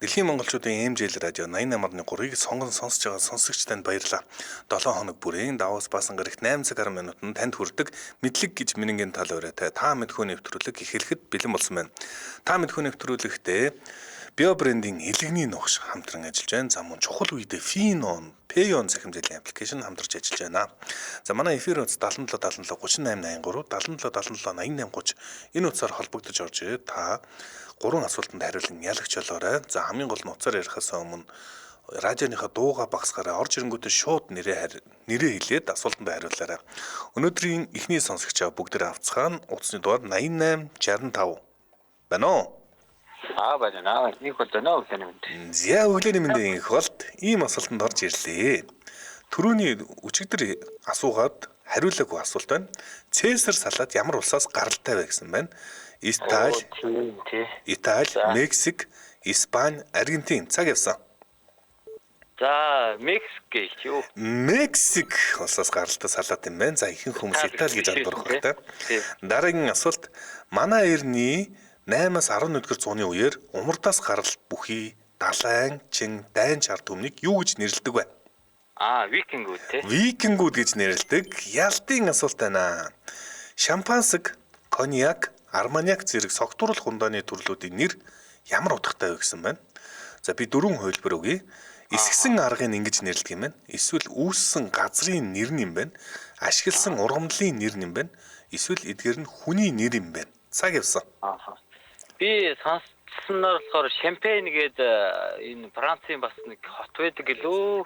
Дэлхийн монголчуудын ээмжээл радио 88.3-ыг сонсож байгаа сонсогчданд баярлалаа. 7 хоног бүрийн даваас баасан гарагт 8 цаг 10 минутанд танд хүрдэг мэдлэг гэж минингийн тал өрөөтэй та мэдхүү нэвтрүүлэг эхлэхэд бэлэн болсон байна. Та мэдхүү нэвтрүүлэгтээ био брендинг илэгний нухш хамтран ажиллаж байна. За мөн чухал үедээ Finon, Payon захимжээлийн аппликейшн хамтарч ажиллаж байна. За манай эфир утас 77 77 3883 77 77 8830 энэ утсаар холбогдож орж ирээд та 3 асуултанд хариулан ялагч болоорой. За хамгийн гол нь уцаар ярихаас өмнө радионыхаа дууга багсгаараа орж ирэнгүүтээ шууд нэрээ хэлээд асуултанд хариулаарай. Өнөөдрийн эхний сонсогчаа бүгдээ авцгаана. Утасны дугаар 8865 байна уу? Байна. Нэг болоо гэнэ. Зя өглөөний мэндийн их болт ийм асуултанд орж ирлээ. Төрөүний өчигдөр асуугаад хариулаагүй асуулт байна. Цэсар салаад ямар улсаас гаралтай вэ гэсэн байна. Итали, Мексик, Испани, Аргентин цаг явсан. За, Мексик гэж юу? Мексик улсаас гаралтай салаад юм байна. За ихэнх хүмүүс Итали гэж андуурах байна. Дараагийн асуулт манай эртний 8-аас 11-р зууны үеэр умардаас гарал бүхий далайн, чин, дайн чар түмнийг юу гэж нэрлэдэг вэ? Викингүүд тий. Викингүүд гэж нэрлэдэг. Ялтын асуулт байна. Шампансаг, коньяк, арманяк зэрэг согтууруулах ундааны төрлүүдийн нэр ямар утгатай вэ гэсэн байна. За би 4 хувилбар өгье. Эсгсэн аргыг ингэж нэрлэдэг юм байна. Эсвэл үүссэн газрын нэр юм байна. Ашигласан ургамлын нэр юм байна. Эсвэл эдгээр нь хүний нэр юм байна. Цаг явсан. Би сонссноор болохоор Шампань гэдэг энэ Францын бас нэг хот байдаг гэлөө.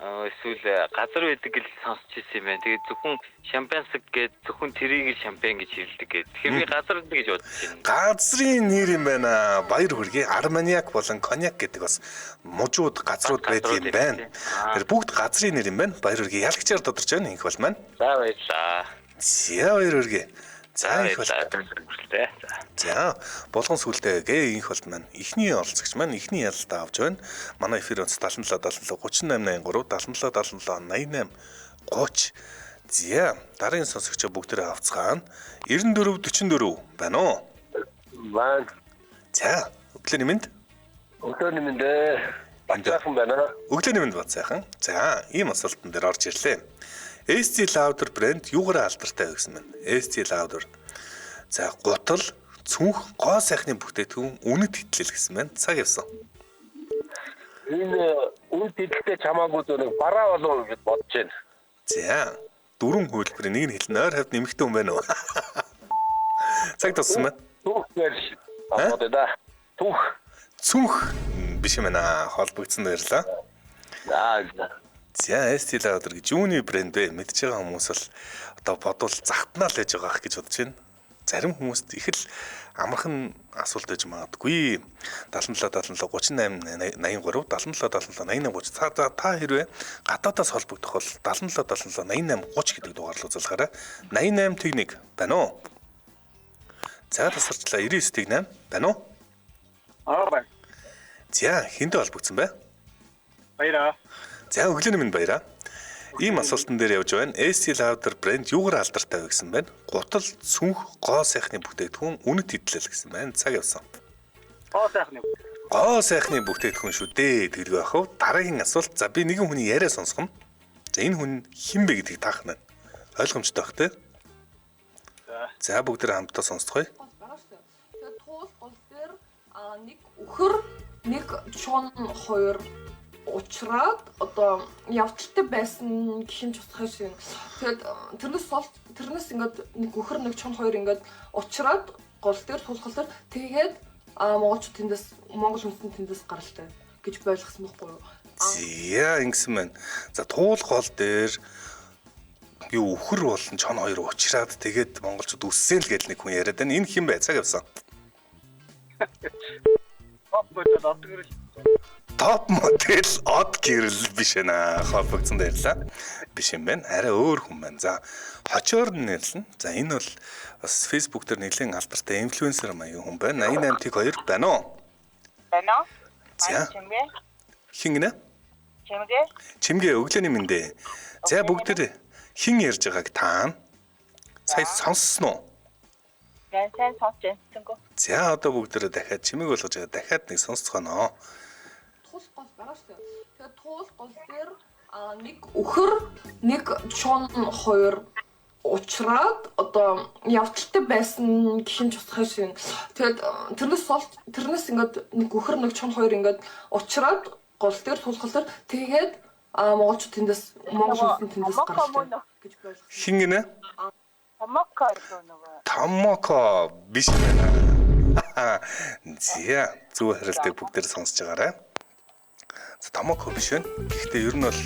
Эсвэл газар байдаг гэж сонсч ирсэн юм байна. Тэгээд зөвхөн Шампансаг гэдэг зөвхөн тэрийг Шампань гэж хэлдэг гэдэг. Тэгэхээр би газар гэж бодож байна. Газрын нэр юм байна. Баяр хүргэе. Арманяк болон коньяк гэдэг бас мужууд газрууд байдаг юм байна. Тэр бүгд газрын нэр юм байна. Баяр хүргэе. Ялагчаар тодорч байна инх бол маань. За баярлаа. За баяр хүргэе. За их бол. За болгон сүлдээ гээ инх бол маань эхний оролцогч маань эхний ялалтаа авч байна. Манай эфир онц 77 77 3883 77 77 88 30. За дараагийн сонсогчоо бүгдээ авцгаана. 94 44 байна уу? Байна. За өглөөний мэнд. Өглөөний мэнд. Бацаахан байна. Өглөөний мэнд бацаахан. За ийм асуултан дээр орж ирлээ. Estee Lauder брэнд юугаар алдартай вэ гэсэн байна? Estee Lauder. За гутал, цүнх, гоо сайхны бүтээтгүн үнэт хэтлэл гэсэн байна. Цаг явсан. Энэ үнэт хэтлэлтэй чамаагүй зөв бараа болов гэж бодож байна. За 4 хувилбарын нэг нь хэлнэ. Ойр хавьд нэмэгтэй хүн байна уу? Цаг туссан байна. Түүх гэж бодоо да. Түүх. Цүнх биш юм байна. Холбогдсон баярлаа. За Estee Lauder гэж юуны брэнд вэ? Мэдж байгаа хүмүүс бол одоо бодвол захтнаал байж байгаа ах гэж бодож байна. Зарим хүмүүст их л амархан асуулт байж магадгүй. 77 77 38 83 77 77 88 30 та хэрвээ гадаадаас холбогдох бол 77 77 88 30 гэдэг дугаар руу залгаарай. 88 техник байна уу? За тасарчлаа 99 техник байна уу? Байна. За хинтэ холбогдсон бай. Баяраа. За өглөөний минь баяраа. Ийм асуултан дээр явж байна. Estee Lauder брэнд юугаар алдартай вэ гэсэн байна? Гутал, цүнх, гоо сайхны бүтээтгүн үнэт хэтлэл гэсэн байна. Цаг явсан. Гоо сайхны. Гоо сайхны бүтээтгүн шүү дээ. Тэгэлгүй ах уу? Дараагийн асуулт. За би нэгэн хүний яриа сонсгоно. За энэ хүн хэн бэ гэдгийг таах нь. Ойлгомжтой бах тий? За бүгд хамтдаа сонсцгоё. Тэгээд туул гол дээр нэг үхэр, нэг чон, хоёр уучраад одоо явдалтай байсан гэх юм цусах шиг. Тэгээд тэрнээс ингээд нэг үхэр нэг чон хоёр ингээд уучраад гол дээр тулгал дээр тэгээд монголчууд монгол хүнсэн тэндээс гаралтай гэж ойлгосон байхгүй юу? Зя ингэсэн байна. За туул гол дээр юу үхэр болон чон хоёр уучраад тэгээд монголчууд үссэн л гэж нэг хүн яриад байна. Энэ хэн бэ? Цаг явсан. Топ модель од гэрэл биш ээ. Холбогдсон баярлаа. Биш юм байна. Арай өөр хүн байна. За хочоор нь нэрлэн. За энэ бол бас Facebook дээр нэлээд алдартай инфлюенсер маягийн хүн байна. 88-2 байна уу? Байна уу? За. Хин гинэ? Чимгээ? Чимгээ өглөөний мэндэ. За бүгд хэн ярьж байгааг таана. Сая сонссон уу? Ян сайн сонсож байна. За одоо бүгдээрээ дахиад чимээг болгож байгаа. Дахиад нэг сонсцгооноо. Туул гол байгаа шүү дээ. Тэгээд туул гол дээр нэг үхэр, нэг чон, хоёр уучраад одоо явдалтай байсан гэх юм тусгай шиг. Тэгээд тэрнээс ингээд нэг үхэр, нэг чон, хоёр ингээд уучраад гол дээр тулгал дээр тэгээд монголчууд тэндээс гаралтай гэж ойлгох. Хин гинэ? Томоко нөгөө. Томоко биш байна. Зя зөв хариултыг бүгдээр сонсож байгаарай. Томоко биш байна. Гэхдээ ер нь бол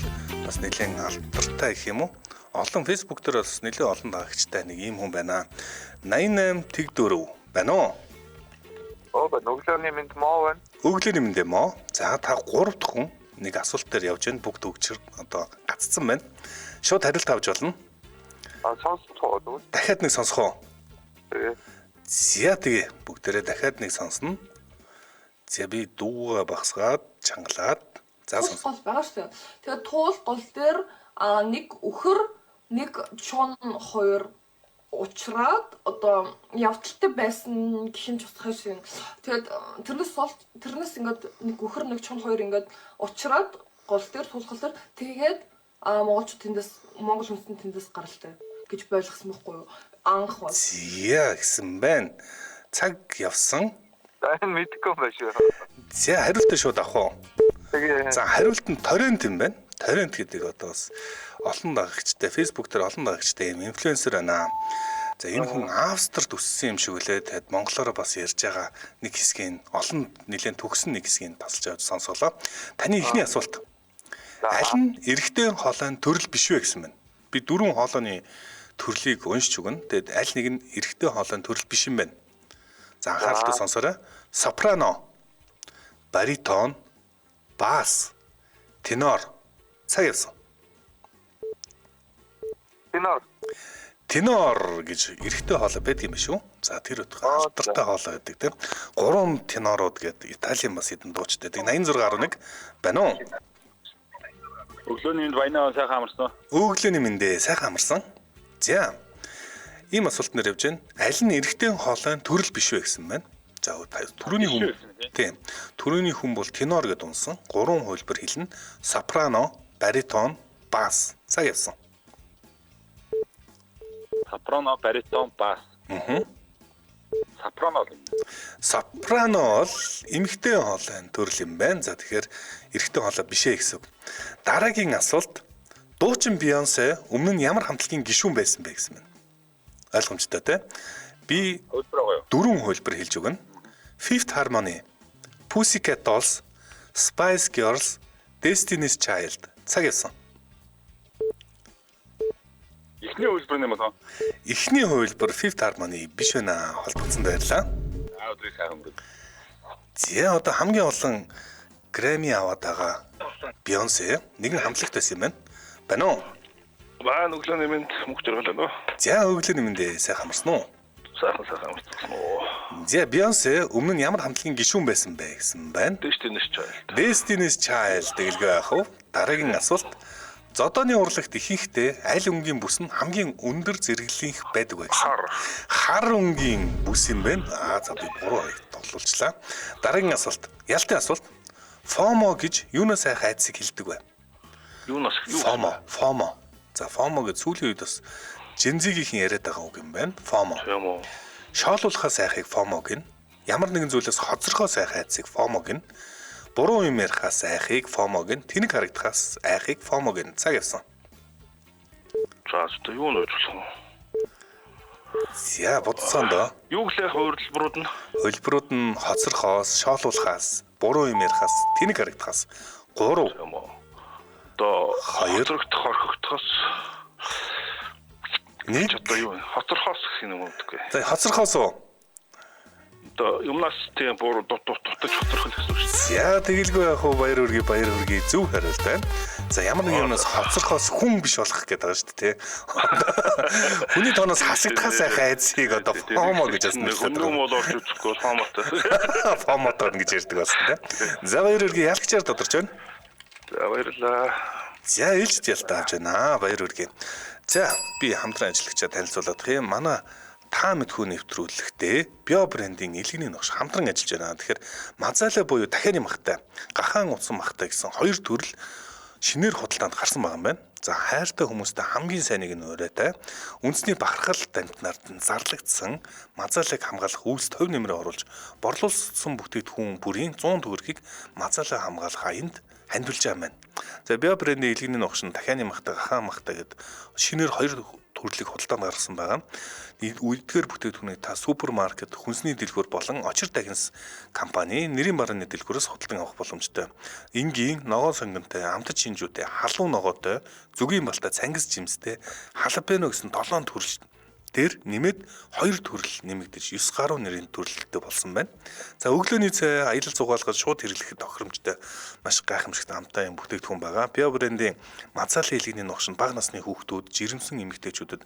бас нэлээд алдартай гэх юм уу? Олон Facebook дээр бас нэлээд олон дагагчтай нэг ийм хүн байна. 88 тэг 4 байна уу? Өглөөний мэнд моо байна. Өглөөний мэндэ моо. За та 3 дахь хүн нэг асуулт дээр явж байна. Бүгд өгчөр одоо гаццсан байна. Шууд хариулт авч болно. Сонсцоо дүү. Дахиад нэг сонсох уу? Тэгээ. За тэгээ бүгдээрээ дахиад нэг сонсно. За би дууга багсгаад чангалаад за сонс. Гол байгаа шүү дээ. Тэгээд туул гол дээр нэг үхэр, нэг чон, хоёр уучраад одоо явдалтай байсан гэх юм тусгай шиг. Тэгээд тэрнээс ингээд нэг үхэр, нэг чон, хоёр ингээд уучраад гол дээр тулгал дээр тэгээд монголчууд монгол хүнсэн тэндээс гаралтай гэж ойлгосон байхгүй юу? Анх бол. Зя гэсэн байна. Цаг явсан. Энэ мэдгүй байх шүү. За хариултаа шууд авах уу? Тэгээ. За хариулт нь торрент юм байна. Торрент гэдэг одоо бас олон дагагчтай Facebook дээр олон дагагчтай юм инфлюенсер байна. За энэ хүн Австрид өссөн юм шиг үлээ. Тэгэд монголоор бас ярьж байгаа нэг хэсгийг олон нэлээд төгсөн нэг хэсгийг тасалж авч сонсголоо. Таны эхний асуулт. Аль нь эрэгтэй хоолойн төрөл биш вэ гэсэн байна. Би 4 хоолойны төрлийг уншиж өгнө. Тэгэд аль нэг нь эрэгтэй хоолойн төрөл биш юм байна. За анхааралтай сонсоорой. Сопрано, баритон, бас, тенор. Цаг явсан. Тенор гэж эрэгтэй хоолой байдаг юм шүү. За тэр утгаар алдартай хоолой гэдэг тийм. 3 тенорууд гэдэг Италийн бас хэдэн дуучтай. 86.1 байна уу? Өглөөний мэнд баянаа сайхан амарсан. Өглөөний мэндээ сайхан амарсан. За. Ийм асуулт нэр явж байна. Аль нь эрэгтэй хоолойн төрөл биш вэ гэсэн байна. За түрүүний хүн. Тийм. Түрүүний хүн бол тенор гэдээ унсан. 3 хувилбар хэлнэ. Сопрано, баритон, бас. Цаг явсан. Сопрано, баритон, бас. Сопрано. Сопрано бол эмэгтэй хоолойн төрөл юм байна. За тэгэхээр эрэгтэй хоолой биш ээ гэсэн үг. Дараагийн асуулт. Дуучин Бейонсе өмнө нь ямар хамтлагийн гишүүн байсан бэ гэсэн байна. Ойлгомжтой тий? Би 4 хувилбар хэлж өгнө. Fifth Harmony, Pussycat Dolls, Spice Girls, Destiny's Child. Цаг явсан. Эхний хувилбар юм байна. Эхний хувилбар Fifth Harmony биш байна. Холбогдсон баярлаа. Өдрийг сайхан өнгөрөв. За одоо хамгийн олон Grammy аваад байгаа Beyoncé нэгэн хамтлагт байсан юм байна. Байна уу? Баан өглөөний мэнд мөнх жаргалаа. За өглөөний мэндээ сайхан амарсан уу? Сайхан амарсан уу? За Beyoncé өмнө нь ямар хамтлагийн гишүүн байсан бэ гэсэн байна. Destiny's Child дэглэгээ яах вэ? Дараагийн асуулт. Зодооны урлагт ихэнхдээ аль өнгийн бүс нь хамгийн өндөр зэрэглэлийнх байдаг вэ гэсэн. Хар өнгийн бүс юм байна. За би буруу тоглуулчлаа. Дараагийн асуулт. Ялтын асуулт. FOMO гэж юунаас айх айдсыг хэлдэг вэ? Юунаас? FOMO. За FOMO гэж сүүлийн үед бас Gen-Z-ийн яриад байгаа үг юм байна. FOMO. Шоолуулахаас айхыг FOMO гин. Ямар нэгэн зүйлээс хоцрохоос айх айдсыг FOMO гин. Буруу юм ярихаас айхыг FOMO гин. Тэнэг харагдахаас айхыг FOMO гин. Цаг явсан. За одоо юу нөрлөх вэ? За бодсон доо. Юу гэлээ хувилбарууд нь? Хувилбарууд нь хоцрохоос, шоолуулахаас, буруу юм ярихаас, тэнэг харагдахаас 3. Одоо 2 хорхогдохоос 1. Одоо юу вэ? Хоцорхоос гэх юм үгдэггүй. За хоцрохоос уу? Одоо юмнаас тийм буруу дутаж хоцорхол гэсэн үг шүү. За тэгэлгүй яах вэ? Баяр хүргэе зөв хариулт байна. За ямар нэг юмнаас хоцрохоос хүн биш болох гэдэг байгаа шүү дээ. Хүний тооноос хасагдахаас айх айдсыг одоо FOMO гэж асуусан байна. Хүн бол орж үзэхгүй FOMO-той. FOMO-той гэж ярьдаг байсан тийм. За баяр хүргэе ялгчаар тодорч байна. За баярлалаа. За ээлжид ялтаа авч байна. Баяр хүргэе. За би хамтран ажиллагчаа танилцуулах юм. Манай та мэдхүү нэвтрүүлэгтээ Bio брендийн илгэний ногш хамтран ажиллаж байна. Тэгэхээр мазаалаа буюу дахианы махтай, гахаан утсан махтай гэсэн хоёр төрөл шинээр худалдаанд гарсан байгаа юм байна. За хайртай хүмүүстэй хамгийн сайныг нь урайтай үндэсний бахархал дамтнаар зарлагдсан мазаалыг хамгаалах үйлс төв нэмрээ оруулж борлуулсан бүтээгдэхүүн бүрийн 100 төгрөгийг мазаалаа хамгаалах аянд хандвилж байгаа юм байна. За Bio брендийн илгэний ногш нь дахианы махтай, гахаан махтай гэдэг шинээр хоёр төрлийг худалдаанд гаргасан байгаа. Үлдгээр бүтээгдэхүүнийг та супермаркет, хүнсний дэлгүүр болон очир тагнас компани нэрийн барааны дэлгүүрээс худалдан авах боломжтой. Энгийн ногоон сонгонтой, амтд шинжүүтэй, халуун ногоотой, зүгийн балтай, цангис жимстэй, халапено гэсэн 7 төрөл дээр нэмээд 2 төрөл нэмэгдэж 9 гаруй нэрийн төрөлтэй болсон байна. За өглөөний цай аялал зугаалгаж шууд хэрэглэхэд тохиромжтой маш гайхамшигт амттай юм бүтээгдэхүүн байгаа. Bio брендийн мазаалын илгэний ногш нь бага насны хүүхдүүд, жирэмсэн эмэгтэйчүүдэд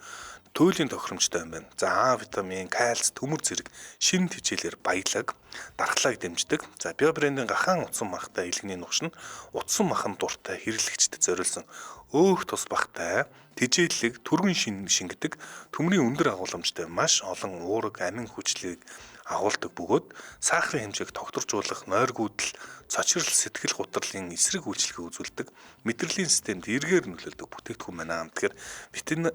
туйлын тохиромжтой юм байна. За А витамин, кальц, төмөр зэрэг шинэ хичээлээр баялаг, дархлааг дэмждэг. За Bio брендийн гахаан утсан махтай илгэний ногш нь утсан махан дуртай хэрэглэгчдэд зориулсан өөх тус багтай тэжээллэг түргэн шингэдэг төмрийн өндөр агуулмжтай маш олон уураг амин хүчлийг агуулдаг бөгөөд сахарын хэмжээг тогтворжуулах нойргүйдэл цочрол сэтгэл гутралын эсрэг үйлчлэгийг үзүүлдэг мэдрэлийн системд эргээр нөлөөлдөг бүтээгдэхүүн байна. Тэгэхээр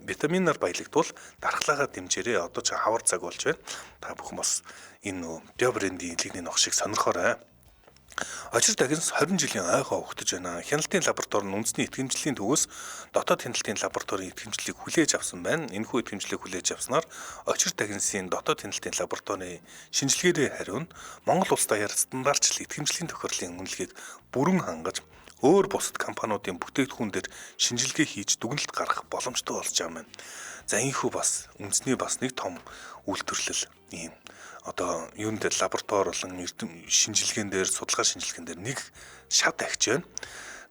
витаминаар баялагдвал дархлаагаа дэмжээрэй. Одоо ч хавар цаг болж байна. Та бүхэн бас энэ Bio брендийн илгэний ногшийг сонирхоорой. Очир тагнас 20 жилийн ойгоо ухтаж байна. Хяналтын лаборатори нь үндэсний итгэмжлэлийн төвөөс дотоод хяналтын лабораторийн итгэмжлэлийг хүлээж авсан байна. Энэхүү итгэмжлэлийг хүлээж авснаар очир тагнасын дотоод хяналтын лабораторийн шинжилгээний хариу нь Монгол улс даяар стандартчил итгэмжлэлийн тохирлын үнэлгээг бүрэн хангаж өөр бусад компаниудын бүтээгдэхүүн дээр шинжилгээ хийж дүгнэлт гаргах боломжтой болж байгаа юм. За энэхүү бас үндэсний бас нэг том үйлдвэрлэл юм. Одоо юунд дээр лаборатори болон шинжилгээнд дээр судалгаа шинжилгээнд дээр нэг шат агч байна.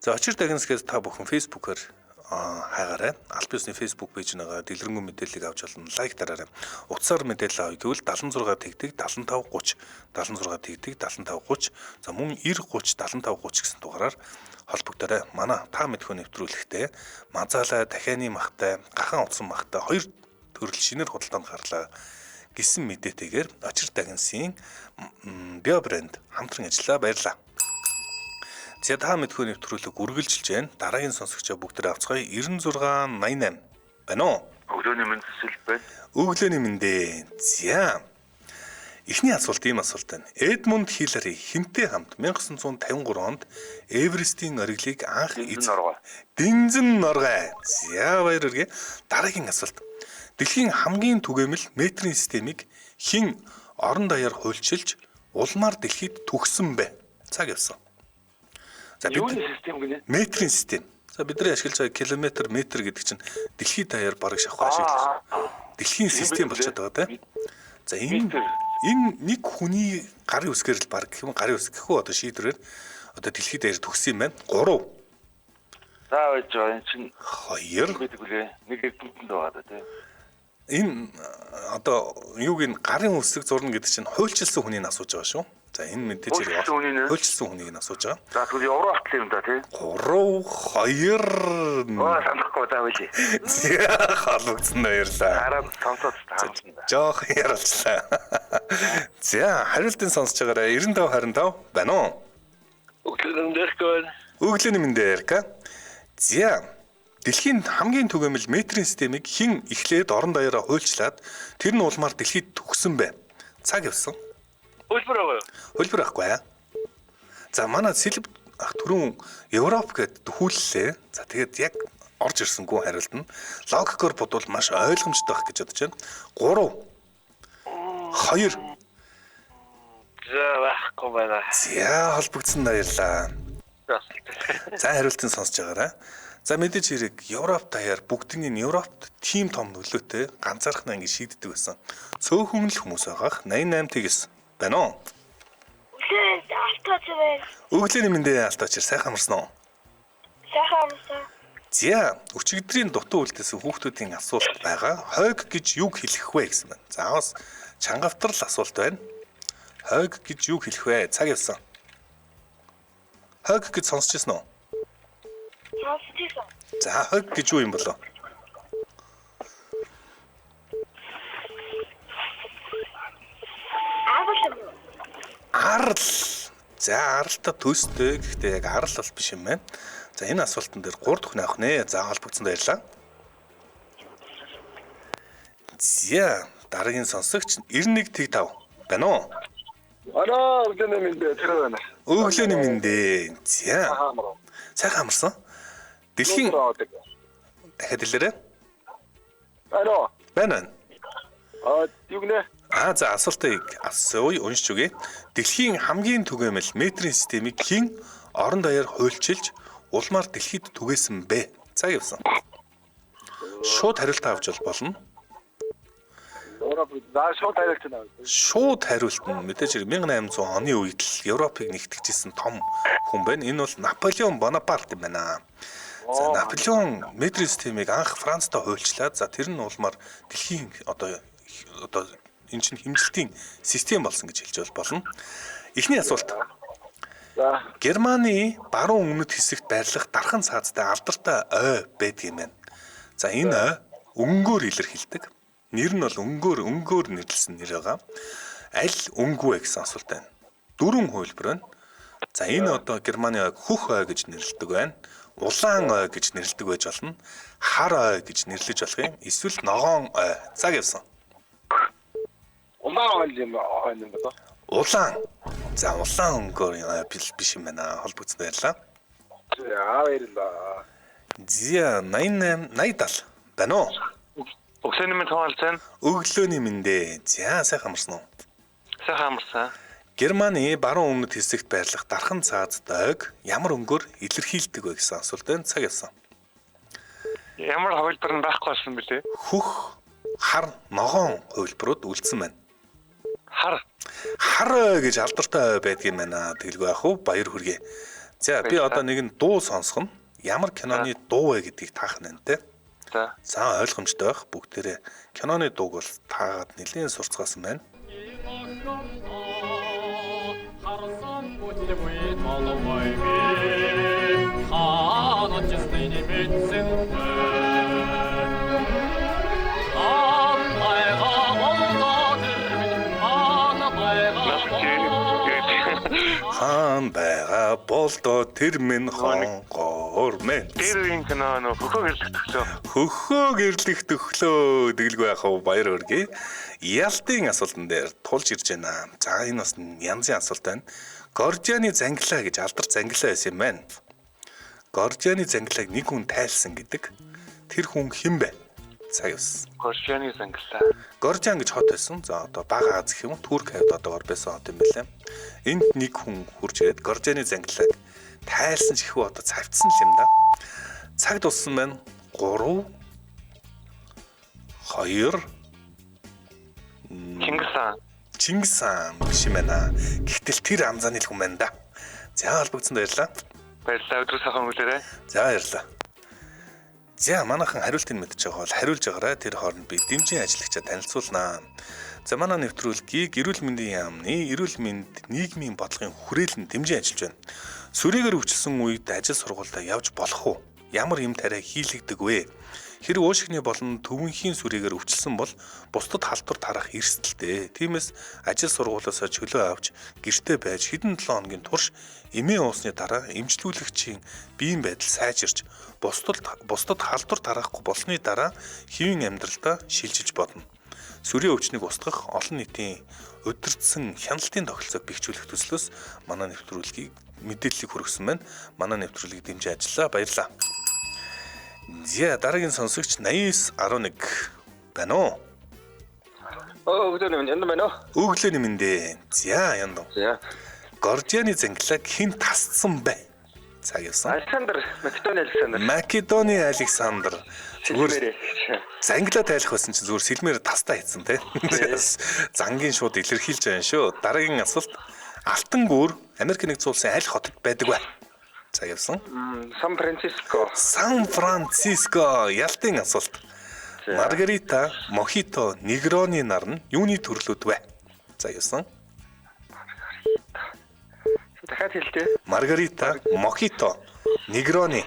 За очир тагнасгээс та бүхэн фэйсбүүкээр хаагаарай. Албан ёсны фэйсбүүк пэйж нэгээ дэлгэрэнгүй мэдээллийг авч болно. Лайк дараарай. Утсаар мэдээлэл авъя гэвэл 76 тэгдэг 75 30 76 тэгдэг 75 30 за мөн 90 30 75 30 гэсэн дугаараар холбогдорой. Манай та мэдхүү нэвтрүүлэгтээ мазаалаа, дахианы махтай, гахаан утсан махтай хоёр төрөл шинээр худалдаанд гарлаа гэсэн мэдээтэйгээр очир тагнасын Bio брэнд хамтран ажиллаа. Баярлалаа. За та мэдхүү нэвтрүүлэг үргэлжилж байна. Дараагийн сонсогчоо бүгдээ авцгаая. 9688 байна уу? Өглөөний мэнд төсөл байна. Өглөөний мэндэ. За. Эхний асуулт ийм асуулт байна. Эдмунд Хиллари хинтээ хамт 1953 онд Эверестийн ориглыг анх Дэнзэн норгай. За баяр хүргэе. Дараагийн асуулт. Дэлхийн хамгийн түгээмэл метрийн системийг хэн орон даяар хуульчилж улмаар дэлхийд түгсэн бэ? Цаг явсан. За бид систем гэнэ? Метрийн систем. За бидний ашиглаж байгаа километр, метр гэдэг чинь дэлхийд даяар бараг шавхаа ашиглаж. Дэлхийн систем болчиход байгаа тийм. За энэ нэг хүний гарын үсгээр л бараг гэх юм гарын үс гэхүү одоо шийдвэрээр одоо дэлхийд даяар түгсэн юм байна. 3. За байж байгаа энэ чинь 2 гэдэг үлээ. Нэг эрдэмтэнд байгаа да тийм. Энэ одоо юуг ин гарын үсэг зурна гэдэг чинь хуульчилсан хүнийг асууж байгаа шүү. За энэ мэдээж хуульчилсан хүнийг нь асууж байгаа. За тэгвэл евро хатл юм да тий. 3 2 санахгүй даа үгүй. Халууцсан баярлаа. Араа сонсоод таамсан да. Жоох ярилцлаа. За хариултын сонсож байгаараа 95 25 байна уу? Өглөөний дэркэн. Өглөөний мэндэ. За дэлхийн хамгийн түгээмэл метрийн системийг хэн эхлээд орон даяараа хуульчлаад тэр нь улмаар дэлхийд түгсэн бэ? Цаг явсан. Хөлбөр аваа. Хөлбөр авахгүй. За манай Сэлб ах түрүүн Европ гэд төхүүллээ. За тэгээд яг орж ирсэнгүй хариулт нь логикоор бодвол маш ойлгомжтой байх гэж бодож байна. 3 2 За байхгүй байна. За холбогдсон баярлаа. За хариултын сонсож байгаарай. За мэдээж хэрэг Европ даяар бүгдийн Европт тим том нөлөөтэй ганцаархан ингэ шийддэг байсан. Цөөхөн л хүмүүс байгаах 88 тэгс байна уу? Өглөөний мэндэ алтаач сайхан амарсан уу? Сайхан амарсан. За өчигдрийн дутуу үлдээсэн хүүхдүүдийн асуулт байгаа. Хойг гэж юу хэлэх вэ гэсэн байна. За бас чангавтрал асуулт байна. Хойг гэж юу хэлэх вэ? Цаг явсан. Хойг гэж сонсч ирсэн үү? За хойг гэж юу юм болов? Арал. За аралта төстэй. Гэхдээ яг арал бол биш юм байна. За энэ асуултан дээр 3 дахь нь авах нэ. За холбогдсон баярлалаа. За дараагийн сонсогч 91.5 байна уу? Араа өглөөний мэндэ тэр байна. Өглөөний мэндэ. За. Сайхан амарсан. Дэлхийн дахиад хэлээрэй. Араа. Байна. Юу гэнэ? За асуултыг асууя уншиж үгэй. Дэлхийн хамгийн түгээмэл метрийн системийг хэн орон даяар хуульчилж улмаар дэлхийд түгээсэн бэ? Цаг явсан. Шууд хариулт авч болно. Шууд хариулт нь мэдээж 1800 оны үед л Европыг нэгтгэжсэн том хүн байна. Энэ бол Наполеон Бонапарт юм байна. За Наполеон метрийн системийг анх Францтай хуульчлаад за тэр нь улмаар дэлхийн одоо энэ чинь хэмжилтийн систем болсон гэж хэлж болно. Эхний асуулт. Германы баруун өмнөд хэсэгт байрлах дархан цаазтай алдартай ой байдаг юм байна. За энэ ой өнгөөр илэрхийлдэг. Нэр нь бол өнгөөр нэрлсэн нэр байгаа. Аль өнгөө вэ гэсэн асуулт байна. 4 хувилбар байна. За энэ одоо Германы ой хөх ой гэж нэрлэдэг байна. Улаан ой гэж нэрлэдэг байж болно. Хар ой гэж нэрлэж болох юм. Эсвэл ногоон ой. Цаг явсан. Улаан юм байна. Улаан. За улаан өнгөөр биш юм байна. Холбогдсон баярлалаа. За баярлалаа. Зя 88 80 байна уу? Өглөөний минь тоолцсон. Өглөөний мэндэ. За сайхан амарсан уу? Сайхан амарсан. Германы баруун өмнөд хэсэгт байрлах дархан цаазтай ойг ямар өнгөөр илэрхийлдэг вэ гэсэн асуулт байна. Цаг явсан. Ямар хувилбар нь байхгүй болсон бэлээ? Хөх, хар, ногоон хувилбарууд үлдсэн байна. Хар ой гэж алдартай ой байдаг юм байна. Тэгэлгүй ах уу? Баяр хүргэе. За би одоо нэгэн дуу сонсгоно. Ямар киноны дуу вэ гэдгийг таах нь те. За ойлгомжтой байх. Бүгдээрээ киноны дууг бол таагаад нэлээд сурцгаасан байна. Хаан байгаа болдоо тэр минь хонгоор мэн. Тэр энэ кино хөхөө гэрлэх төглөө. Хөхөө гэрлэх төглөө тэгэлгүй яах вэ? Баяр хүргэе. Ялтын асуултан дээр тулж ирж байна. За энэ бас янзын асуулт байна. Гордианы зангилаа гэж алдар зангилаа байсан юм байна. Гордианы зангилааг нэг хүн тайлсан гэдэг. Тэр хүн хэн бэ? Цаг явсан. Гордианы зангилаа. Гордиан гэж хот байсан. За одоо бага Аз гэх юм уу? Турк хавьд одоогор байсан хот юм байлаа. Энд нэг хүн хурж ирээд Гордианы зангилааг тайлсан ч ихүү одоо цавцсан л юм да. Цаг туссан байна. 3 2 Чингис хаан биш юм байна. Гэтэл тэр амзааны хүн байна да. За холбогдсон баярлаа. Баярлалаа. Өдөр сайхан өнгөрөөрэй. За баярлалаа. За манайхан хариултыг мэдчих байгаа бол хариулж байгаарай. Тэр хооронд би дэмжин ажиллагчаа танилцуулнаа. За манай нэвтрүүлгийг эрүүл мэндийн яамны эрүүл мэнд нийгмийн бодлогын хүрээлэнд дэмжин ажиллаж байна. Сүрээгээр өвчлсөн үед ажил сургуультай явж болох уу? Ямар юм тариа хийлэгдэг вэ? Хэрэг уушигны болон төвөнхийн сүрээгээр өвчлсөн бол бусдад халдвар тарах эрсдэлтэй. Тиймээс ажил сургуулиасаа чөлөө авч гэртээ байж хэдэн 7 хоногийн турш эмээ уусны дараа эмчлүүлэгчийн биеийн байдал сайжирч бусдад халдвар тарахгүй болсны дараа хэвийн амьдралдаа шилжиж бодно. Сүрийн өвчнийг устгах олон нийтийн удирдсан хяналтын тогтолцоог бэхжүүлэх төслөөс манай нэвтрүүлгийг мэдээллийг хүргэсэн байна. Манай нэвтрүүлгийг дэмжиж ажиллаа. Баярлалаа. За дараагийн сонсогч 8911 байна уу? Өглөөний минь янд байна уу? Өглөөний мэндэ. За янд. За. Гордианы зангилааг хэн тасцсан бэ? Цаг явсан. Македоны Александр. Зүгээр зангилаа тайлах байсан чинь зүгээр сэлмээр тастаа хийсэн те. Зангийн шууд илэрхийлж байгаа шүү. Дараагийн асуулт. Алтан гүр Америк нэгдсэн улсын аль хотод байдаг вэ? Цаг явсан. Сан Франциско. Ялтын асуулт. Маргарита, мохито, негроны нар нь юуны төрлүүд вэ? Цаг явсан. Дахиад хэлдэ. Маргарита, мохито, негроны.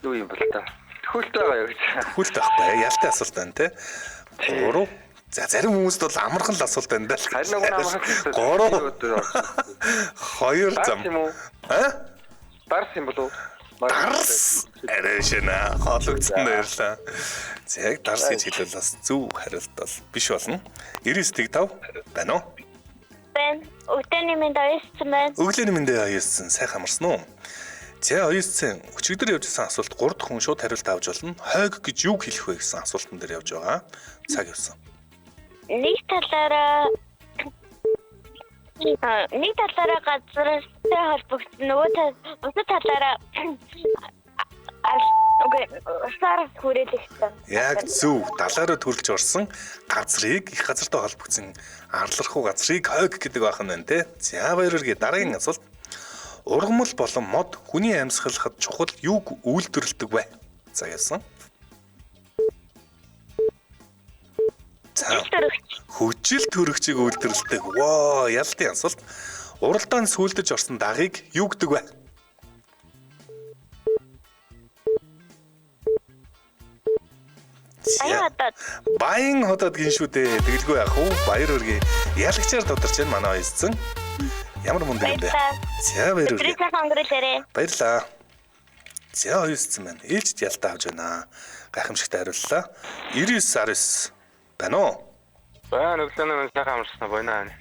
Юу юм бол та? Хүлт байгаа юу гэж. Хүлт байхгүй. Ялтын асуулт байна те. 3 За зарим хүмүүст бол амархан л асуулт байна да. Харин нэг амархан хэлсэн. 2 зам. Дарс юм болов уу? Дарс. Арайшна хоологдсон байрлаа. За яг дарс гэж хэлвэл бас зөв хариулт бол биш болно. 99.5 байна уу? Бэн өглөөний минь даяссан байна. Өглөөний мэндэ аяасан сайхан амарсан уу? За аяасан өчигдөр явж исэн асуулт 3 дахь хүн шууд хариулт авч болно. Хойг гэж юу хэлэх вэ гэсэн асуултан дээр явж байгаа. Цаг явсан. Нэг талаараа газартай холбогдсон нөгөө талаараа сар хүрээлэгсэн. Яг зөв далаараа төрөлж орсон газрыг их газартай холбогдсон арлархуу газрыг хойг гэдэг байх нь байна те. За баярлалаа. Дараагийн асуулт. Ургамал болон мод хүний амьсгалахад чухал юуг үйлдвэрлэдэг вэ? За яасан. Хүчил төрөгчийг үйлдвэрлэдэг. Воо, ялтын асуулт. Уралдаанд сүлдэж орсон дагыг юу гэдэг вэ? Баян хотод гин шүү дээ. Тэгэлгүй яах вэ? Баяр хүргэе. Ялагчаар тодорч байна манай ойцсон. Ямар мундаг юм бэ? За баяр хүргэе. Баярлаа. За ойцсон байна. Ээлжид ялтаа авч байна. Гайхамшигтай хариуллаа. 99.9 байна уу? Баян өглөөний сайхан амарсан байна.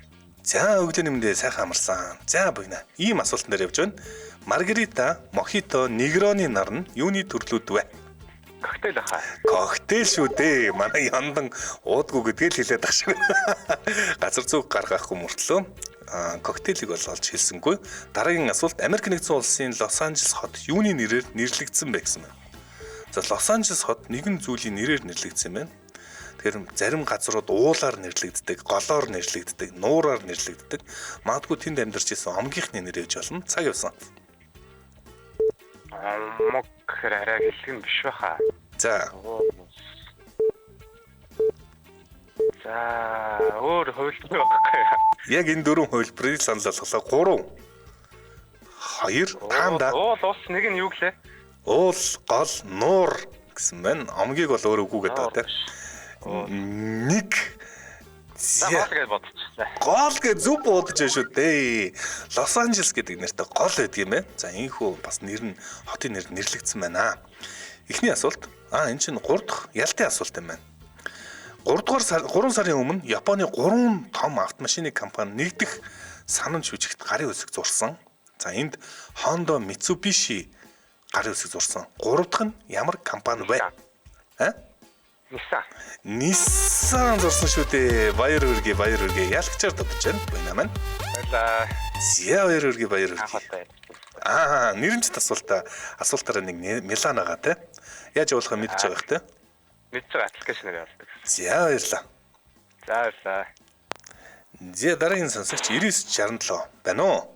За өглөөний мэндэ сайхан амарсан. За буйна. Ийм асуултан дээр явж байна. Маргарита, мохито, негроны нар нь юуны төрлүүд вэ? Коктейл ахаа. Коктейл шүү дээ. Манай яндан уудгүй гэдгийг л хэлээд тах шиг. Газар зүг гаргахгүй мөртлөө коктейлийг бол олж хэлсэнгүй. Дараагийн асуулт. Америк нэгдсэн улсын Лос Анжелес хот юуны нэрээр нэрлэгдсэн бэ гэсэн байна. За Лос Анжелес хот нэгэн зүйлийн нэрээр нэрлэгдсэн байна. Тэгэхээр зарим газрууд уулаар нэрлэгддэг, голоор нэрлэгддэг, нуураар нэрлэгддэг. Магадгүй тэнд амьдарч исэн омгийнхны нэр ээж болно. Цаг явсан. Мог хэрэг хэлэх юм биш баха. За. За, өөр хувилбар байхгүй. Яг энэ дөрвөн хувилбарыг санал болголоо. 3 2 таанда. Уул ус нэг нь юу гэлээ? Уул, гол, нуур гэсэн байна. Омгийг бол өөр үгүй гэдэг байна. Нэг гол гэж бодчихлаа. Гол гэж зөв бодож байна шүү дээ. Лос Анжелес гэдэг нэртэй гол байдаг юм байна. За энэхүү бас нэр нь хотын нэр нэрлэгдсэн байна. Эхний асуулт. Энэ чинь 3 дахь ялтын асуулт юм байна. 3 сарын өмнө Японы 3 том автомашины компани нэгдэх санамж бичигт гарын үсэг зурсан. За энд Honda, Mitsubishi гарын үсэг зурсан. 3 дахь нь ямар компани вэ? Nissan зурсан шүү дээ. Баяр хүргэе. Ялагчаар дутж байна. Буйна маань. Баярлаа. Зя баяр хүргэе. Нэрэмжит асуултаараа нэг Милан байгаа те. Яаж явуулахаа мэдж байгаа их те. Мэдж байгаа аппликейшнээр явуулдаг. За баярлаа. За баярлаа. Зя дараагийн сонсогч 9967 байна уу?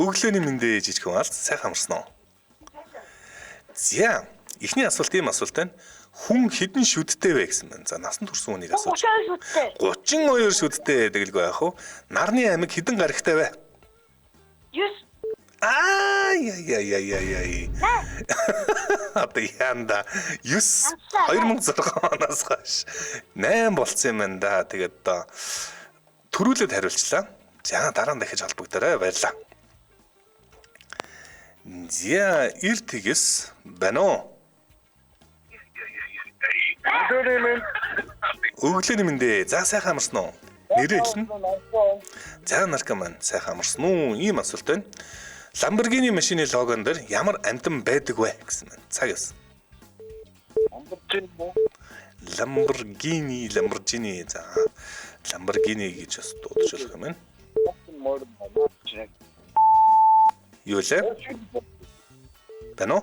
Өглөөний мэндэ жижиг хүн аль сайхан амарсан уу? Зя эхний асуулт ийм асуулт байна. Хүн хэдэн шүдтэй вэ гэсэн байна. За насан турсан хүнийг асууж. 32 шүдтэй тэгэлгүй яах вэ? Нарны аймаг хэдэн гарагтай вэ? 9. Яй. Одоо янда 2006 оноос хойш 8 болцсон юм байна да. Тэгээд одоо төрүүлээд хариулчлаа. За дараа нь дахиж холбогдорой. Баярлаа. Зя иртгээс байна уу? Өглөөний мэндэ. За сайхан амарсан уу? Нэрээ хэлнэ. За наркоман сайхан амарсан уу? Ийм асуулт байна. Lamborghini машины логон дээр ямар амтан байдаг вэ гэсэн байна. Цаг яасан. Lamborghini. За Lamborghini гэж бас дуудаж болох юм байна. Юу лээ? Байна уу?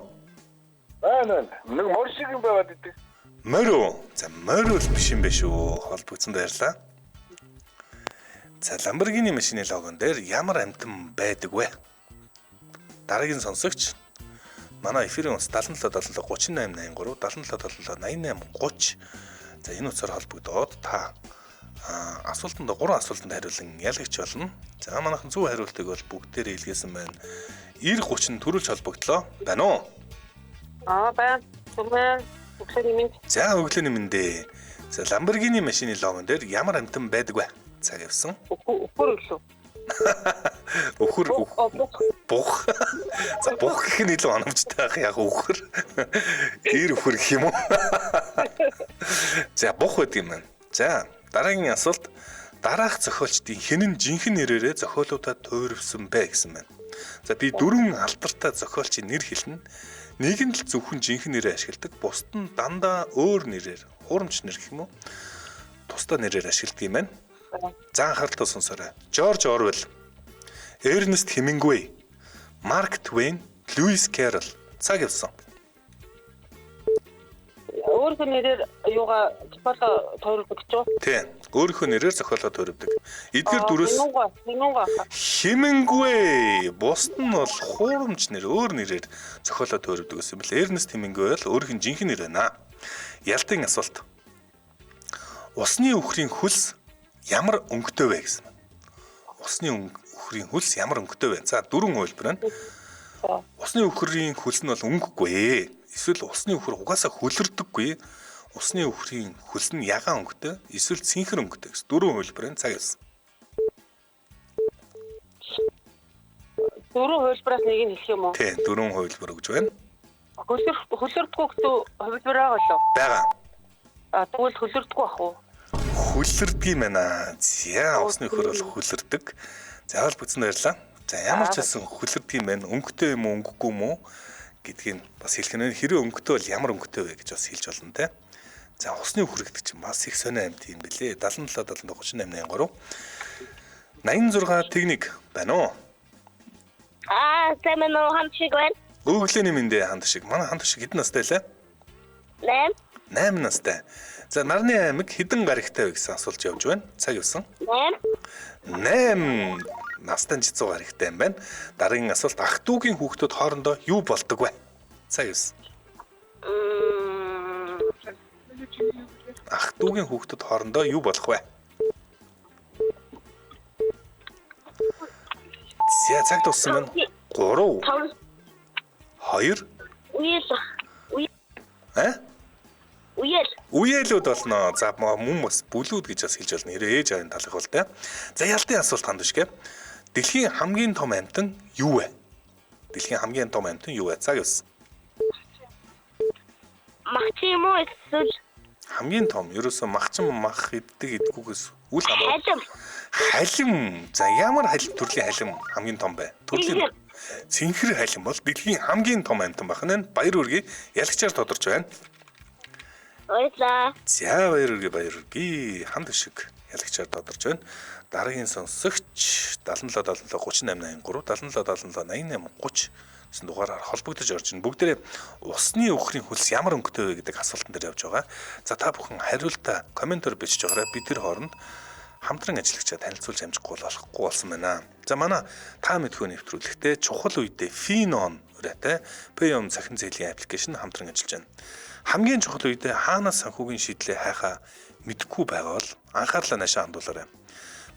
Нэг мор шиг юм байгаад идэг. Морио. За морио л биш юм бэ шүү. Холбогдсон баярлаа. За Lamborghini машины логон дээр ямар амтан байдаг вэ? Дараагийн сонсогч манай эфирийн утас 77 38 83 77 88 30. За энэ утсаар холбогдоод та асуултанд 3 асуултанд хариулан ялагч болно. За манайхан зөв хариултыг бол бүгдээрээ илгээсэн байна. 90 30 төрүүлж холбогдлоо. Байна уу? Байна. За өглөөний мэндэ. За Lamborghini машины логон дээр ямар амтан байдаг вэ? Цаг явсан. Өхөр гэлөө. Өхөр бух. За бух гэх нь илүү оновчтой байх яг өхөр. Гэр өхөр гэх юм уу? За бух гэдэг юм байна. За дараагийн асуулт. Дараах зохиолчдын хэн нь жинхэнэ нэрээрээ зохиолуудаа туйрвсан бэ гэсэн байна. За би дөрвөн алдартай зохиолчийн нэр хэлнэ. Нэг нь л зөвхөн жинхэнэ нэрээ ашигладаг. Бусд нь дандаа өөр нэрээр, хурамч нэр гэх юм уу? Тусдаа нэрээр ашигладаг юм байна. За анхааралтай сонсоорой. Жорж Орвел, Эрнест Хемингуэй, Марк Твейн, Льюис Кэррол. Цаг явсан. Өөрийнхөө нэрээр юугаа зохиолоо тойролдог гэж юу? Тийм. Өөрийнхөө нэрээр зохиолоо туйрвдаг. Эдгээр дөрөөс Хемингуэй. бусд нь бол хурамч нэр, өөр нэрээр зохиолоо туйрвдаг гэсэн юм бэл. Эрнест Хемингуэй бол өөрийнх нь жинхэнэ нэр байна. Ялтын асуулт. Усны үхрийн хөлс ямар өнгөтэй вэ гэсэн. Усны үхрийн хөлс ямар өнгөтэй вэ? За дөрвөн хувилбар байна. Усны үхрийн хөлс нь бол өнгөгүй. Эсвэл усны үхэр угаасаа хөлөрдөггүй. Усны үхрийн хөлс нь ягаан өнгөтэй. Эсвэл цэнхэр өнгөтэй гэсэн. Дөрвөн хувилбар байна. Цаг явсан. Дөрөв хувилбараас нэг нь хэлэх юм уу? Тийм, дөрвөн хувилбар өгж байна. Хөлөрдгөө гэсэн хувилбар байгаа лөө. Бага. Тэгвэл хөлөрдгөө ах уу? Хөлөрдөг юм байна. За усны үхэр бол хөлөрдөг. За бол бүцэн баярлаа. За ямар ч хэлсэн хөлөрдөг юм байна. Өнгөтэй юм уу, өнгөгүй юм уу гэдгийг бас хэлэх нь хэрэв өнгөтэй бол ямар өнгөтэй вэ гэж бас хэлж болно те. За усны үхэр гэдэг чинь бас их сонио амт юм бэлээ. 77 38 83 86 техник байна уу? Сайн байна уу? Хамт шиг байна. Өглөөний мэндэ ханд шиг. Манай ханд шиг хэдэн настай лээ? 8 настай. За нарны аймаг хэдэн гаригтай вэ гэсэн асуулт явж байна. Цаг явсан. 8 настай 100 гаригтай юм байна. Дараагийн асуулт ах トゥ угийн хүүхдүүд хоорондоо юу болдог вэ? Цаг явсан. Ах トゥ угийн хүүхдүүд хоорондоо юу болох вэ? За цаг дууссан байна. 3 2 Үеэлүүд болно. За мөн бас бүлүүд гэж бас хэлж болно. Нэрээ ээж авийн талх бол тэ. За ялтын асуулт ханд бишгэ. Дэлхийн хамгийн том амьтан юу вэ? Дэлхийн хамгийн том амьтан юу вэ? Цаг явсан. Мах юм уу эсвэл Хамгийн том ерөөсөө махчин мах иддэг идгүүгээс үл хамааран. Халим. За ямар халим төрлийн халим хамгийн том бэ? Төрлийн цэнхэр халим бол дэлхийн хамгийн том амьтан байх нь баяр үргийг ялагчаар тодорч байна. Баярлаа. За баяр үргээ ханд шиг ялагчаар тодорч байна. Дараагийн сонсогч 77 77 38 83 77 77 88 30 гэсэн дугаараар холбогдож орж ин бүгдээрээ усны үхрийн хөлс ямар өнгөтэй вэ гэдэг асуултан дээр явж байгаа. За та бүхэн хариултаа комментээр бичиж байгаарай. Бид тэр хооронд хамтран ажиллагчаа танилцуулж амжихгүй болохгүй болсон байна. За манай та мэдхүү нэвтрүүлэгтээ чухал үедээ Finon үрээтэй Payon цахим зээлийн аппликейшн хамтран ажиллаж байна. Хамгийн чухал үедээ хаанаас санхүүгийн шийдлээ хайхаа мэдэхгүй байгаа бол анхаарлаа наашаа хандуулаарай.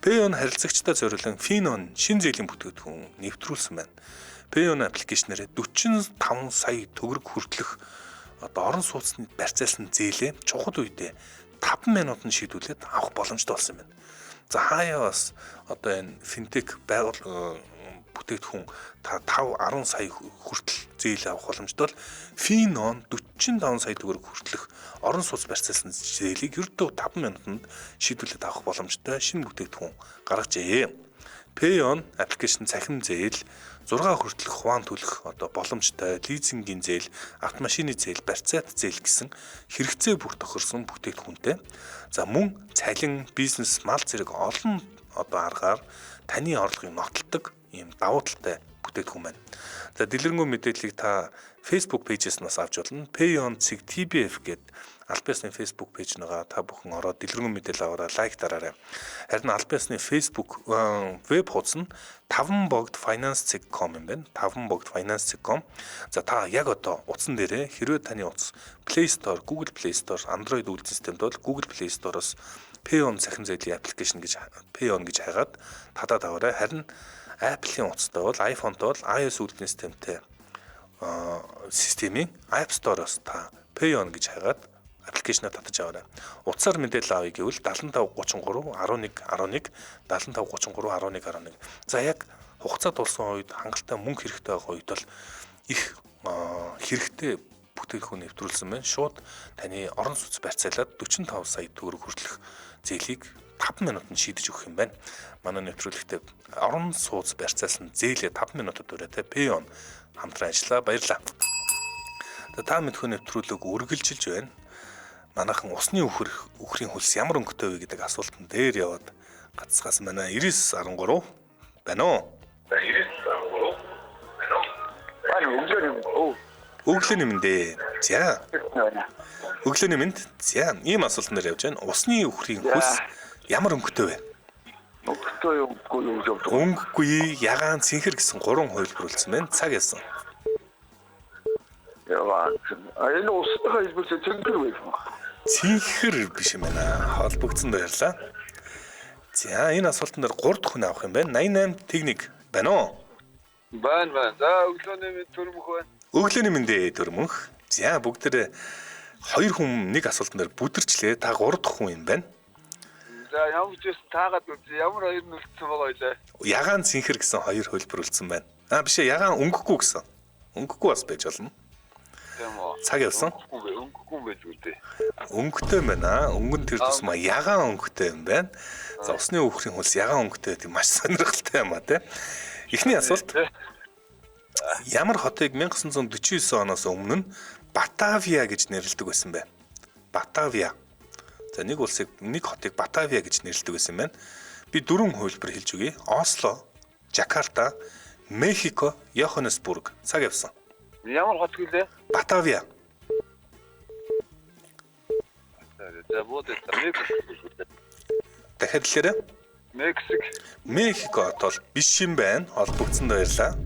Payon харилцагчдаа зориулан Finon шин зээлийн бүтээгдэхүүн нэвтрүүлсэн байна. Payon аппликейшнээр 45 сая төгрөг хүртэлх орон сууцны барьцаалсан зээлээ чухал үедээ 5 минутанд шийдүүлээд авах боломжтой болсон юм байна. За хаяа бас одоо энэ финтек байгуул бүтээгдэхүүн 5-10 сая хүртэл зээл авах боломжтой бол Finon 45 сая төгрөг хүртэлх орон сууц барьцаалсан зээлийг ердөө 5 минутанд шийдүүлээд авах боломжтой шинэ бүтээгдэхүүн гаргажээ. Payon аппликейшн цахим зээл 6 хүртэлх хуваан төлөх одоо боломжтой лизингийн зээл, автомашины зээл, барьцаат зээл гэсэн хэрэгцээ бүр тохирсон бүтээгдэхүүнтэй. За мөн цалин, бизнес, мал зэрэг олон одоо аргаар таны орлогыг нотолдог ийм давуу талтай бүтээгдэхүүн байна. За дэлгэрэнгүй мэдээллийг та Facebook пэйжээс нас авч болно. Payon.TBF гэдэг аль биесны Facebook пэйж нэгаа та бүхэн ороод дэлгэрэнгүй мэдээлэл аваарай, лайк дараарай. Харин аль биесны Facebook веб хуудас нь tavanbogdfinance.com юм байна. tavanbogdfinance.com. За та яг одоо утсан дээрээ хэрвээ таны утас Play Store, Google Play Store, Android үйлдвэрлэлийн системд бол Google Play Store-оос Payon цахим зээлийн аппликейшн гэж Payon гэж хайгаад татаад аваарай. Харин Apple-ийн утастай бол iPhone-тай бол iOS үйлдвэрлэлийн системтэй системийн App Store-оос та Payon гэж хайгаад аппликейшнаа татаж аваарай. Утсаар мэдээлэл авъя гэвэл 7533 11 11 7533 11 11. За яг хугацаа тулсан үед хангалттай мөнгө хэрэгтэй байгаа үед бол их хэрэгтэй бүтээгдэхүүн нэвтрүүлсэн байна. Шууд таны орон сууц барьцаалаад 45 сая төгрөг хүртэлх зээлийг 5 минутанд шийдэж өгөх юм байна. Манай нэвтрүүлэгтээ орон сууц барьцаалсан зээлээ 5 минутад өрөөтэй Пеон хамтран ажиллаа. Баярлалаа. Та мэдхүү нэвтрүүлэг үргэлжилж байна. Манайхан усны үхрийн хөлс ямар өнгөтэй вэ гэдэг асуултан дээр яваад гацсгаас манай 9913 байна уу? 9913 байна уу? Өглөөний мэндэ. За. Өглөөний мэнд. За, ийм асуултнаар явж байна. Усны үхрийн хөлс ямар өнгөтэй вэ? Өнгөгүй, ягаан, цэнхэр гэсэн 3 хувилбар үлдсэн байна. Цаг яасан. Энэ усныхаа хэлбэрч цэнхэр байх юм. Цэнхэр биш юм байна. Холбогдсон баярлаа. За, энэ асуултан дээр 3 дахь хүн авах юм байна. 88 техник байна уу? Байна. За өглөөний мэнд төрмөх байна. Өглөөний мэндэ төрмөх. За, бүгдээ 2 хүн нэг асуултан дээр бүдэрчлээ. Та 3 дахь хүн юм байна. За ямар ч байсан таагаад үзье. Ямар хоёр нь үлдсэн байгаа илээ. Ягаан цэнхэр гэсэн 2 хувилбар үлдсэн байна. Биш ээ, ягаан өнгөхгүй гэсэн. Өнгөхгүй бас байж болно. Тийм үү. Цаг явсан. Өнгөхгүй байж үлдээ. Өнгөтэй байна. Өнгөн тэр тусмаа ягаан өнгөтэй юм байна. За, усны үхрийн хөлс ягаан өнгөтэй гэдэг маш сонирхолтой юм а тий. Эхний асуулт. Ямар хотыг 1949 оноос өмнө нь Батавия гэж нэрлэдэг байсан бэ? Батавия. За, нэг хотыг Батавия гэж нэрлэдэг байсан юм байна. Би 4 хувилбар хэлж өгье. Осло, Жакарта, Мехико, Йоханнесбург. Цаг явсан. Ямар хот гэлээ? Батавия. За вот это Мексик. Дахиад хэлээрэй. Мексик. Мехико хот бол биш юм байна. Холбогдсон баярлаа.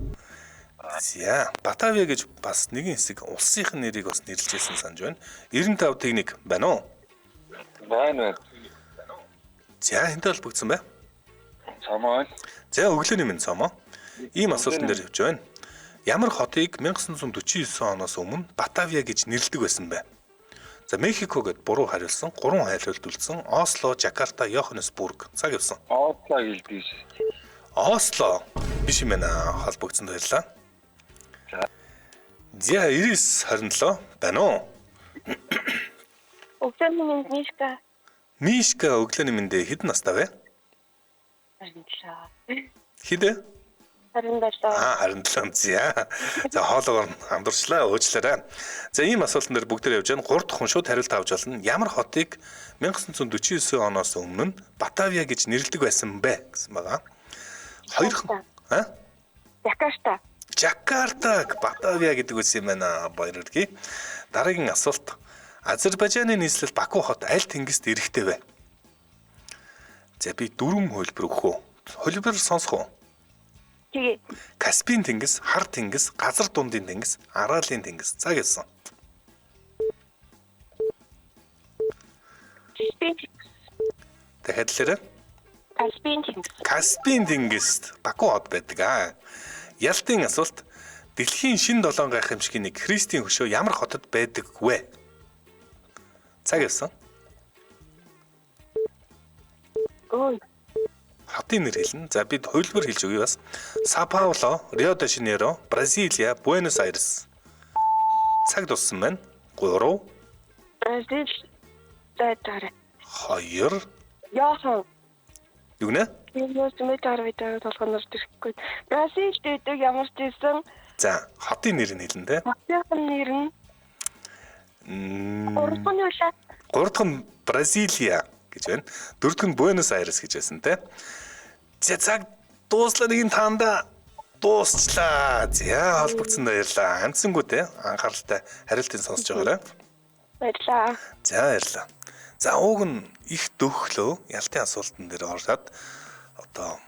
За, Батавия гэж бас нэгэн хэсэг улсынхын нэрийг бас нэрлэжсэн санаж байна. 95 техник байна уу? Байна. За, энтэй холбогдсон бай. Цамаа. За, өглөөний минь цамаа. Ийм асуултан дээр явж байна. Ямар хотыг 1949 оноос өмнө Батавия гэж нэрлэдэг байсан бэ? За, Мехико гэд буруу хариулсан. 3 хайлуулт үлдсэн. Осло, Жакарта, Йоханнесбург. Цаг явсан. Осло гэлдэж. Осло биш юм байна. Холбогдсон баярлаа. За, 9927 байна уу? Өглөөний мэнд Мишка. Мишка өглөөний мэндэ хэдэн настай вэ? 27. Хэдэ? 27. 27. За, хоолойгоор хамдурчлаа, уучлаарай. За, ийм асуултан дээр бүгдээр явж байна. 3 дахь хүн шууд хариулт авч болно. Ямар хотыг 1949 оноос өмнө Батавия гэж нэрлэдэг байсан бэ гэсэн байгаа. 2 хүн. Жакарта. Жакарта, Батавия гэдэг үс юм байна. Баярлалаа. Дараагийн асуулт. Азербайджаны нийслэл Баку хот аль тэнгист эрэхтэй вэ? За, би 4 хувилбар өгөх үү? Хувилбар сонсох уу? Тэгээ. Каспийн тэнгис, Хар тэнгис, Газар дундын тэнгис, Араалын тэнгис. Цаг явсан. Дахиад хэлээрэй. Каспийн тэнгист Баку хот байдаг аа. Ялтын асуулт. Дэлхийн шинэ 7 гайхамшигын нэг Христийн хөшөө ямар хотод байдаг вэ? Цаг явсан. Хотын нэр хэлнэ. За, бид хувилбар хэлж өгье бас. Сао Пауло, Рио де Жанейро, Бразилия, Буэнос Айрес. Цаг дууссан байна. 3. Бразил. Тэтэр. 2. Яахан. Юу нэ? Юус мэдэр видео толгоноор тэрхгүй. Бразил дэдэг ямар ч байсан. За, хотын нэр нь хэлнэ те. Хотын нэр нь 3 дахь нь Бразилия гэж байна. 4 дахь нь Буэнос Айрес гэж байсан те. За, цаг дууслаа нэг нь таанда дуусчлаа. За, холбогдсон баярлаа. Амтсангүү те. Анхааралтай хариултыг сонсож байгаарай. Баярлаа. За, баярлаа. За, ууг нь их дөхлөө ялтын асуултан дээр ороод одоо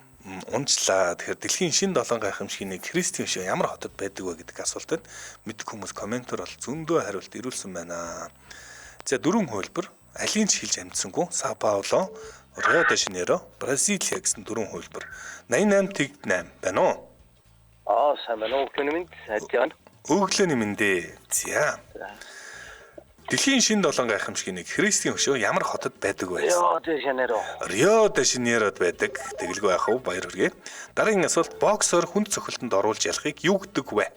унжлаа. Тэгэхээр дэлхийн шинэ 7 гайхамшигын нэг Христийн хөшөө ямар хотод байдаг вэ гэдэг асуултад мэдэх хүмүүс комментор бол зөндөө хариулт ирүүлсэн байна. За, 4 хувилбар алийг ч хэлж амжсангүй. Сао Пауло, Рио де Жанейро, Бразилия гэсэн 4 хувилбар. 88-8 байна уу? Сайн байна уу? Өглөөний мэнд сайжаана. Өглөөний мэндэ. За. Дэлхийн шинэ долоон гайхамшигын нэг Христийн хөшөө ямар хотод байдаг вэ? Рио де Жанейро. Рио де Жанейрод байдаг. Тэгэлгүй яах вэ? Баяр хүргэе. Дараагийн асуулт боксер хүнд цохилтонд оруулж ялахыг юу гэдэг вэ?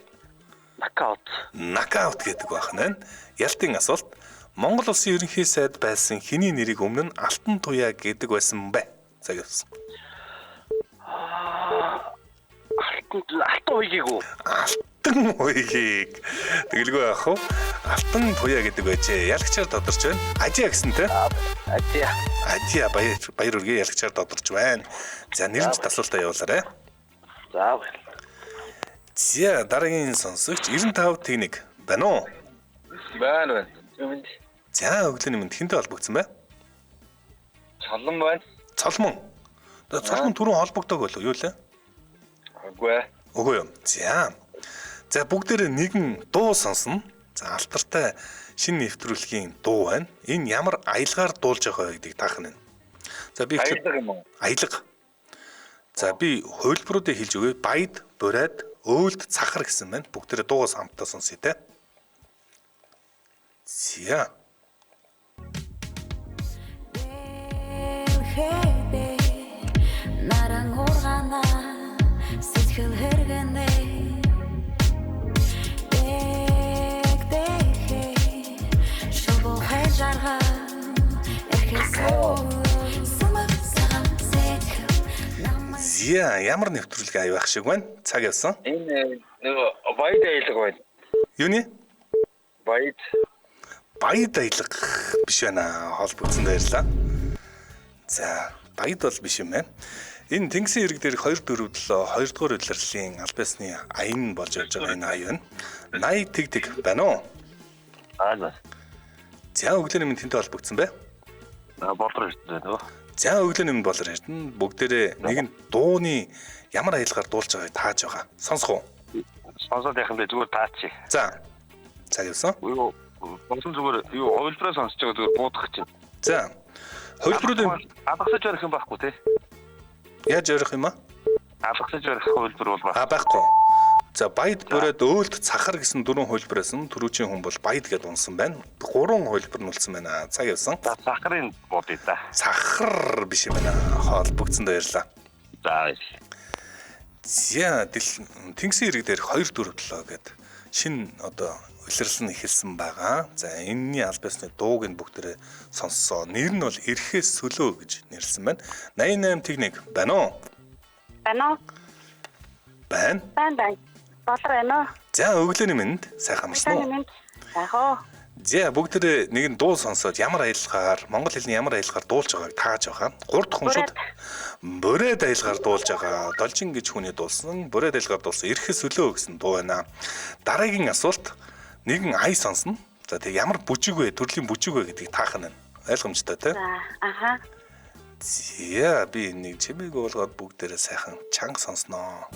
Нокаут. Нокаут гэдэг байна. Ялтын асуулт Монгол улсын ерөнхий сайд байсан хэний нэрийг өмнө нь Алтан туяа гэдэг байсан бэ? Цагаас. Алтан уйгийгүү. Алтан уйгийг. Тэгэлгүй яах вэ? Алтан туяа гэдэг байжээ. Ялагчаар тодорч байна. Ажиа гэсэнтэй. Ажиа. Ажиа баяр үргээ ялагчаар тодорч байна. За нэрмж асуултаа явуулаарай. За. За дараагийн сонсогч 95 техник байна уу? Байна. За өглөөний мэнд хинтэй холбогдсон бай? Цолон байна. Цолмон. Цолмон түрүүн холбогдоог болов юу лээ? Үгүй. Үгүй юу. За бүгдээрээ нэгэн дуу сонсно. За алтартай шинэ нэвтрүүлгийн дуу байна. Энэ ямар аялгаар дуулж байгаа вэ гэдгийг таах нь. За би Аялга юм уу? аялга. За би хувилбаруудыг хэлж өгье. Баяд, бурайд, өөлд, цахар гэсэн байна. Бүгдээрээ дуугаас хамтдаа сонсъё те. За. Наран ургана сэтгэл хэрэгэнэ шово хажарга Зя ямар нэвтрүүлэг аяах шиг байна. Цаг явсан. Энэ нөгөө баяд аялга байна. Юуны? Баяд. Баяд аялга биш байна. Холбогдсон баярлаа. За, баяд бол биш юм байна. Энэ тэнгисийн ирэг дээр 2/4 дугаар улирлын аль биесны аян болж явж байгаа энэ аян. 80 тэг байна уу? Аа. За өглөөний мэнд тэнтэй холбогдсон бай. Болор ирсэн нөгөө. За өглөөний мэнд болор ирсэн. Бүгдээрээ нэгэн дууны ямар аялгаар дуулж байгааг тааж байгаа. Сонсох уу? Сонсоод яах юм бэ? Зүгээр таачих. За. Цаг явсан. Юу сонсон зүгээр юу хувилбараа сонсож байгаа зүгээр буудах чинь. За. Хувилбаруудын алгасаж өрөх юм байхгүй тий. яаж ярих юм аа? Алгасаж өрөх хувилбар бол байна. Байхгүй. За баяд бүрээд өөлд цахар гэсэн дөрвөн хувилбараас нь түрүүчийн хүн бол баяд гэдээ унсан байна. Гурван хувилбар нь үлдсэн байна. Цаг явсан. За сахарын бодъё да. Цахар биш юм байна. Холбогдсон баярлаа. За. За тэнгисийн ирэг дээр 2/4 гэдэг шинэ одоо улирлан эхэлсэн байгаа. За энэний аль биесны дууг нь бүгдээрээ сонссоо. Нэр нь бол Эрхээс сөлөө гэж нэрлсэн байна. 88 техник байна уу? Байна уу? Байна. Байна. Болор байна уу? За өглөөний мэнд сайхан амарсан уу? Яг уу. За бүгдээрээ нэгэн дуу сонсоод ямар аялгаар монгол хэлний ямар аялгаар дуулж байгааг тааж байгаа. 3 дахь уншид бүрээд аялгаар дуулж байгаа. Должин гэж хүний дуулсан. Бүрээд аялгаар дуулсан Эрхээс сөлөө гэсэн дуу байна. Дараагийн асуулт нэгэн ая сонсно. За тэг ямар бүжиг вэ? Төрлийн бүжиг вэ гэдгийг таах нь. Ойлгомжтой тий? За. Аха. За би нэг чимээг болгоод бүгдээрээ сайхан чанга сонсноо.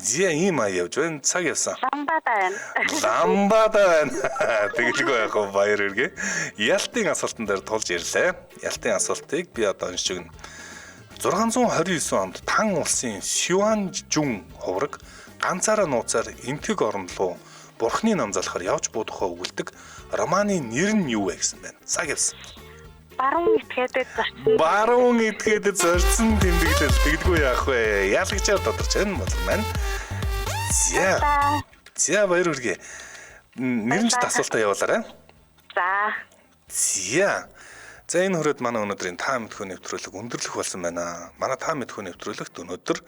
Зя ийм ая явж байна. Цаг явсан. Ламбада байна. Ламбада байна. Тэгэлгүй яг баяр үргээ. Ялтын асуултан дээр тулж ирлээ. Ялтын асуултыг би одоо уншиж өгнө. 629 онд Тан улсын Сюанжун хувраг ганцаараа нууцаар энтэг орн руу бурхны нам залахаар явж буудахаа өгүүлдэг романы нэр нь юу вэ гэсэн байна. Цаг явсан. Баруун итгээдэд зарчсан. Баруун итгээдэд зорьсон тэмдэглэл тэгэлгүй яах вэ? Ялагчаар тодорч байна бол маань. За баяр үргээ. Нэрнжт асуултаа явуулаарай. За. За энэ хүрээд манай өнөөдрийн та мэдхүү нэвтрүүлэг өндөрлөх болсон байна. Манай та мэдхүү нэвтрүүлэгт өнөөдөр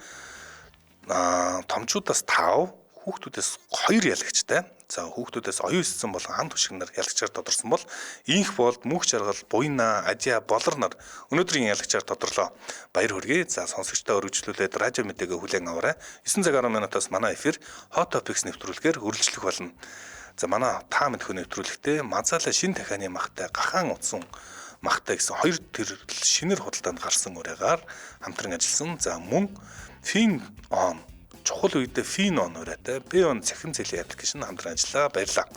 томчуудаас 5, хүүхдүүдээс 2 ялагчтай. За хүүхдүүдээс оюун эссэн болон хамт хөшигнэр ялагчаар тодорсон бол инх болд мөнх жаргал буйна ажиа болор нар өнөөдрийн ялагчаар тодорлоо. Баяр хүргэе. За сонсогчдоо өргөжлүүлээд радио мэдээгээ хүлээн аваарай. 9 цаг 10 минутаас манай эфир Hot Topics нэвтрүүлгээр үргэлжлэх болно. За манай та мэдхүү нэвтрүүлэгтээ Мазала шин дахианы махтай гахаан утсан махтай гэсэн 2 төрөл шинээр худалдаанд гарсан үрээгээр хамтран ажилласан. За мөн Fin on чухал үедээ Fin on үрээтэй B on цахим зэлийн аппликейшн хамтран ажиллаа. Баярлалаа.